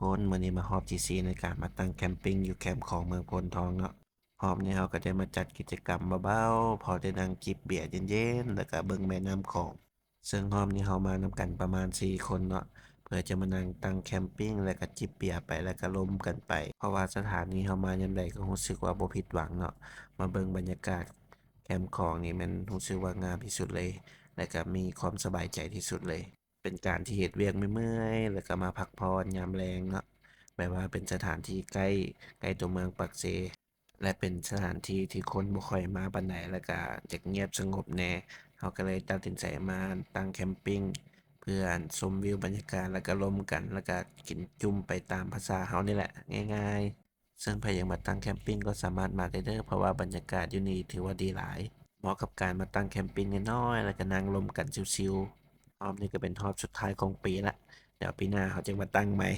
คนมื้อนี้มาฮอบ GC ในการมาตั้งแคมปิงอยู่แคมป์ของเมืองโพนทองเนาะรอบนี้เราก็ได้มาจัดกิจกรรมเบาๆพอได้นั่งจิบเบียร์เย็นๆแล้วก็เบิ่งแม่น้ำโขงซึ่งรอบนี้เรามานำกันประมาณ4คนเนาะเพื่อจะมานั่งตั้งแคมปิงแล้วก็จิบเบียร์ไปแล้วก็ลมกันไปเพราะว่าสถานนี้เรามายามใดก็รู้สึกว่าบ่ผิดหวังเนาะมาเบิ่งบรรยากาศแคมป์ของนี่มันรู้สึกว่างามที่สุดเลยและก็มีความสบายใจที่สุดเลย เป็นการที่เฮ็ดเวียกเมื่อยๆแล้วก็มาพักผ่อนยามแลงเนาะแบบว่าเป็นสถานที่ใกล้ตัวเมืองปากเซและเป็นสถานที่ที่คนบ่ค่อยมาปานใดแล้วก็จะเงียบสงบแหน่เราก็เลยตัดสินใจมาตั้งแคมปิงเพื่อชมวิวบรรยากาศแล้วก็ร่วมกันแล้วก็กินจุ่มไปตามภาษาเรานี่แหละง่ายๆซึ่งใครอยากมาตั้งแคมปิงก็สามารถมาได้เด้อเพราะว่าบรรยากาศอยู่นี่ถือว่าดีหลายเหมาะกับการมาตั้งแคมปิงน้อยๆแล้วก็นั่งร่มกันชิลๆ รอบนี้ก็เป็นรอบสุดท้ายของปีละเดี๋ยวปีหน้าเขาจะมาตั้งใหม่